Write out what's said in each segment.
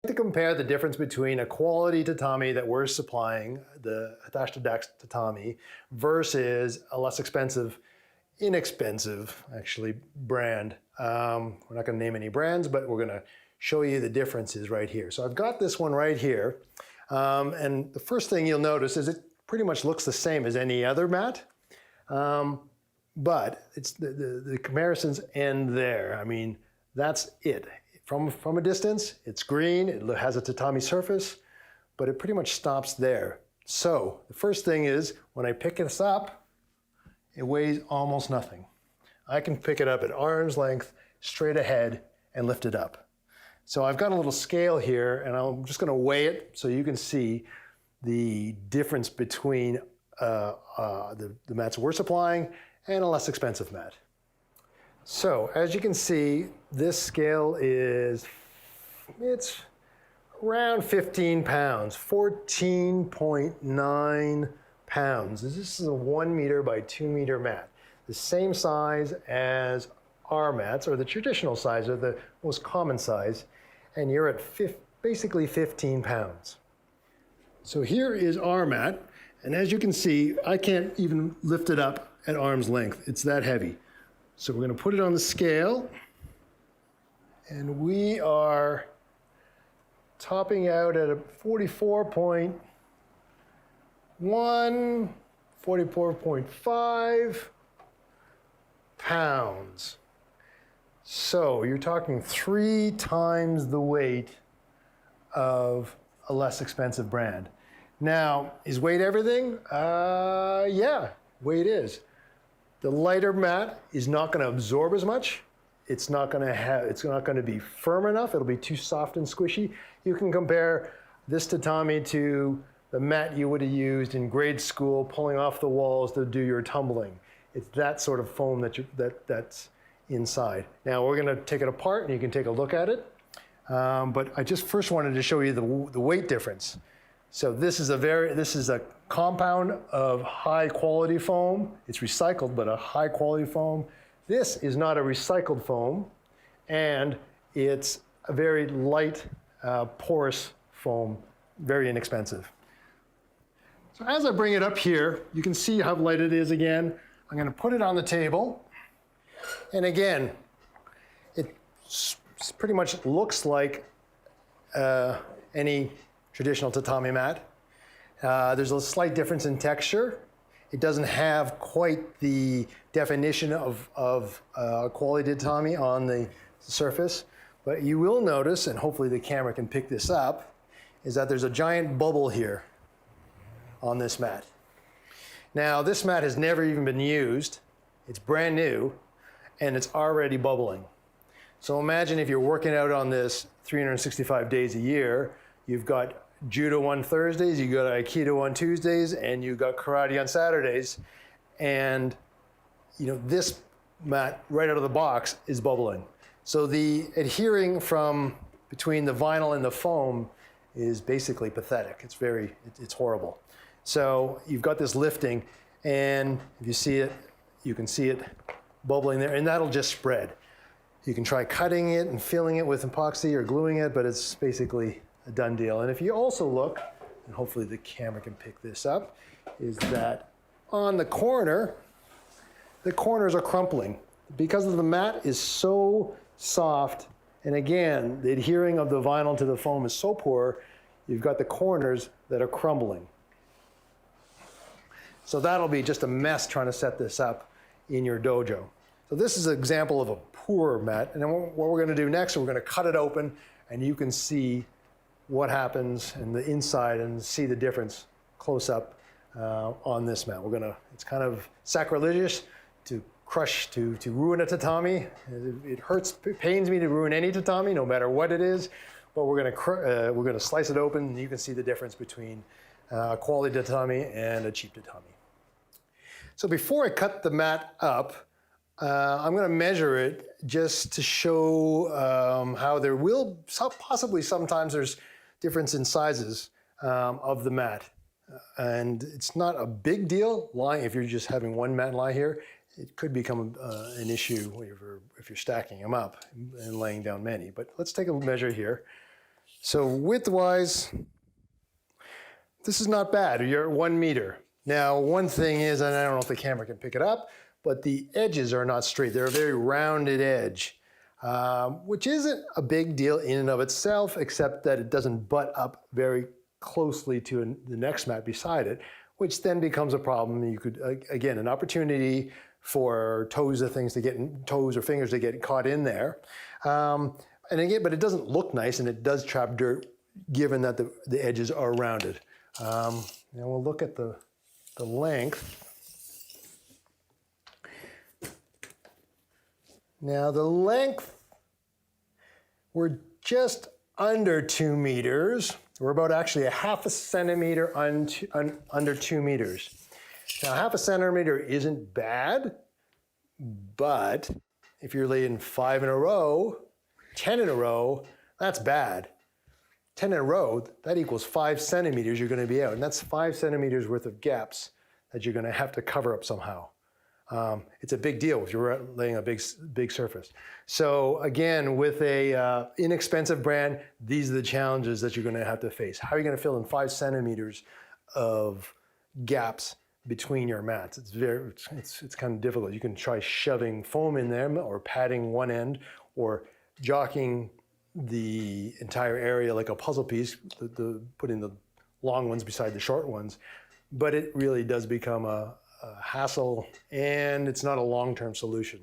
To compare the difference between a quality tatami that we're supplying, the Hitachi Tatami, versus a less expensive, inexpensive, actually, brand. We're not going to name any brands, but we're going to show you the differences right here. So I've got this one right here. And the first thing you'll notice is it pretty much looks the same as any other mat. But it's the comparisons end there. I mean, that's it. From a distance, it's green, it has a tatami surface, but it pretty much stops there. So the first thing is, when I pick this up, it weighs almost nothing. I can pick it up at arm's length, straight ahead, and lift it up. So I've got a little scale here, and I'm just gonna weigh it so you can see the difference between the mats we're supplying and a less expensive mat. So as you can see, this scale it's around 15 pounds, 14.9 pounds. This is a 1 meter by 2 meter mat, the same size as our mats, or the traditional size, or the most common size, and you're at basically 15 pounds. So here is our mat, and as you can see, I can't even lift it up at arm's length. It's that heavy. So we're going to put it on the scale, and we are topping out at a 44.1, 44.5 pounds. So you're talking 3 times the weight of a less expensive brand. Now, is weight everything? Yeah, weight is. The lighter mat is not going to absorb as much. It's not going to be firm enough. It'll be too soft and squishy. You can compare this tatami to the mat you would have used in grade school, pulling off the walls to do your tumbling. It's that sort of foam that's inside. Now we're going to take it apart, and you can take a look at it. But I just first wanted to show you the weight difference. So this is a compound of high quality foam. It's recycled, but a high quality foam. This is not a recycled foam, and it's a very light, porous foam, very inexpensive. So as I bring it up here, you can see how light it is again. I'm going to put it on the table, and again, it pretty much looks like any traditional tatami mat. There's a slight difference in texture. It doesn't have quite the definition of quality tatami on the surface, but you will notice, and hopefully the camera can pick this up, is that there's a giant bubble here on this mat. Now, this mat has never even been used. It's brand new, and it's already bubbling. So imagine if you're working out on this 365 days a year, you've got judo on Thursdays, you got aikido on Tuesdays, and you got karate on Saturdays, and this mat right out of the box is bubbling. So the adhering from between the vinyl and the foam is basically pathetic. It's horrible. So you've got this lifting, and if you see it, you can see it bubbling there, and that'll just spread. You can try cutting it and filling it with epoxy or gluing it, but it's basically a done deal. And if you also look, and hopefully the camera can pick this up, is that on the corners are crumpling. Because of the mat is so soft, and again, the adhering of the vinyl to the foam is so poor, you've got the corners that are crumbling. So that'll be just a mess trying to set this up in your dojo. So this is an example of a poor mat, and then what we're going to do next, we're going to cut it open, and you can see what happens in the inside and see the difference close up on this mat. It's kind of sacrilegious to ruin a tatami. It pains me to ruin any tatami, no matter what it is, but we're going to slice it open, and you can see the difference between quality tatami and a cheap tatami. So before I cut the mat up, I'm going to measure it just to show how there will possibly sometimes there's difference in sizes of the mat. And it's not a big deal lying if you're just having one mat lie here. It could become an issue if you're stacking them up and laying down many. But let's take a measure here. So width-wise, this is not bad. You're at 1 meter. Now, one thing is, and I don't know if the camera can pick it up, but the edges are not straight. They're a very rounded edge, which isn't a big deal in and of itself, except that it doesn't butt up very closely to the next mat beside it, which then becomes a problem. You could, again, an opportunity for toes or fingers to get caught in there. And again, but it doesn't look nice, and it does trap dirt, given that the edges are rounded. Now we'll look at the length. Now the length, we're just under 2 meters. We're about actually a half a centimeter under 2 meters. Now, half a centimeter isn't bad, but if you're laying 5 in a row, 10 in a row, that's bad. 10 in a row, that equals 5 centimeters you're going to be out, and that's 5 centimeters worth of gaps that you're going to have to cover up somehow. It's a big deal if you're laying a big surface. So again, with a inexpensive brand, these are the challenges that you're going to have to face. How are you going to fill in 5 centimeters of gaps between your mats? It's kind of difficult. You can try shoving foam in them, or padding one end, or jocking the entire area like a puzzle piece, putting the long ones beside the short ones. But it really does become a hassle, and it's not a long-term solution.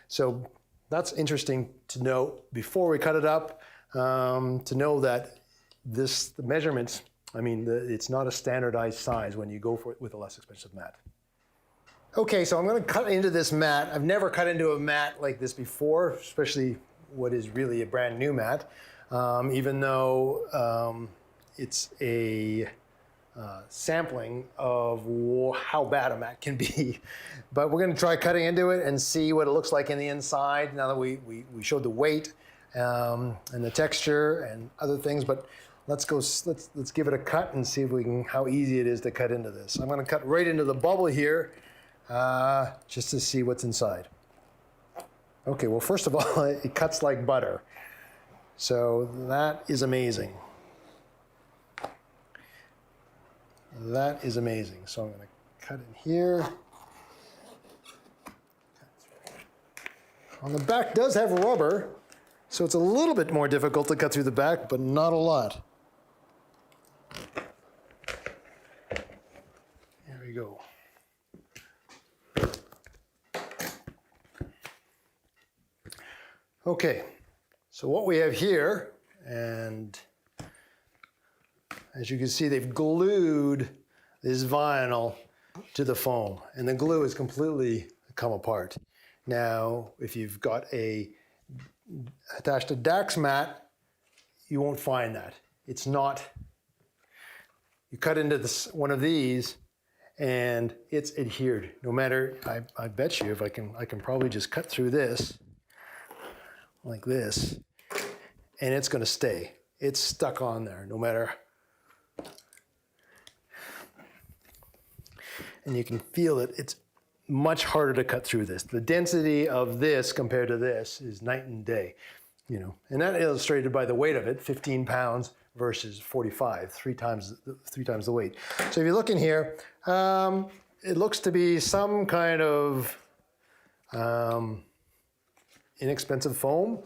So that's interesting to know before we cut it up, to know that the measurements, it's not a standardized size when you go for it with a less expensive mat. Okay, so I'm going to cut into this mat. I've never cut into a mat like this before, especially what is really a brand new mat, even though it's a sampling of how bad a mat can be. But we're going to try cutting into it and see what it looks like in the inside now that we showed the weight and the texture and other things. But let's give it a cut and see if how easy it is to cut into this. I'm going to cut right into the bubble here just to see what's inside. Okay, well, first of all, it cuts like butter. So that is amazing. That is amazing. So I'm going to cut in here. On the back does have rubber, so it's a little bit more difficult to cut through the back, but not a lot. There we go. Okay, so what we have here, and as you can see, they've glued this vinyl to the foam, and the glue has completely come apart. Now, if you've got attached a Dax mat, you won't find that. It's not, you cut into one of these, and it's adhered. No matter, I bet you, if I can probably just cut through this, like this, and it's going to stay. It's stuck on there, no matter. And you can feel it. It's much harder to cut through this. The density of this compared to this is night and day, and that illustrated by the weight of it, 15 pounds versus 45, three times the weight. So if you look in here, it looks to be some kind of inexpensive foam,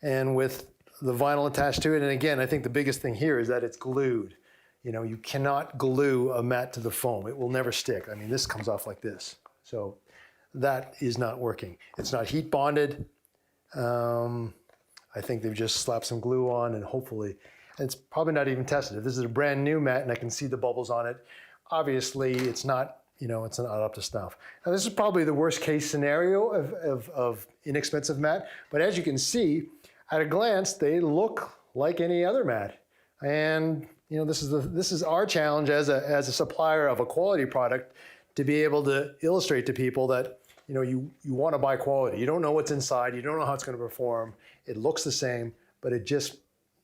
and with the vinyl attached to it. And again, I think the biggest thing here is that it's glued. You cannot glue a mat to the foam. It will never stick. This comes off like this. So that is not working. It's not heat bonded. I think they've just slapped some glue on, and hopefully, it's probably not even tested. If this is a brand new mat and I can see the bubbles on it, obviously it's not, it's not up to snuff. Now this is probably the worst case scenario of inexpensive mat, but as you can see, at a glance, they look like any other mat. And this is our challenge as a supplier of a quality product, to be able to illustrate to people that you want to buy quality. You don't know what's inside. You don't know how it's going to perform. It looks the same, but it just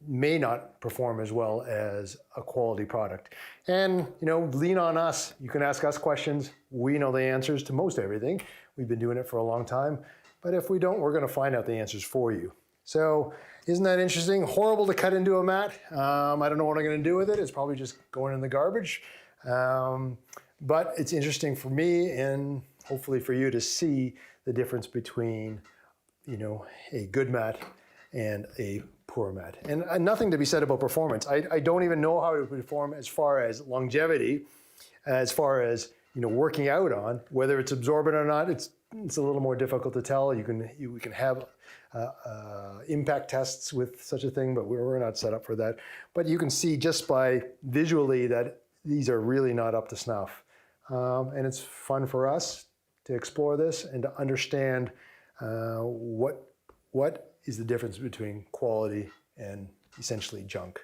may not perform as well as a quality product. And lean on us. You can ask us questions. We know the answers to most everything. We've been doing it for a long time. But if we don't, we're going to find out the answers for you. So isn't that interesting? Horrible to cut into a mat. I don't know what I'm going to do with it. It's probably just going in the garbage. But it's interesting for me and hopefully for you to see the difference between, a good mat and a poor mat. And nothing to be said about performance. I don't even know how it would perform as far as longevity, as far as working out on. Whether it's absorbent or not, it's a little more difficult to tell. We can have impact tests with such a thing, but we're not set up for that. But you can see just by visually that these are really not up to snuff. And it's fun for us to explore this and to understand what is the difference between quality and essentially junk.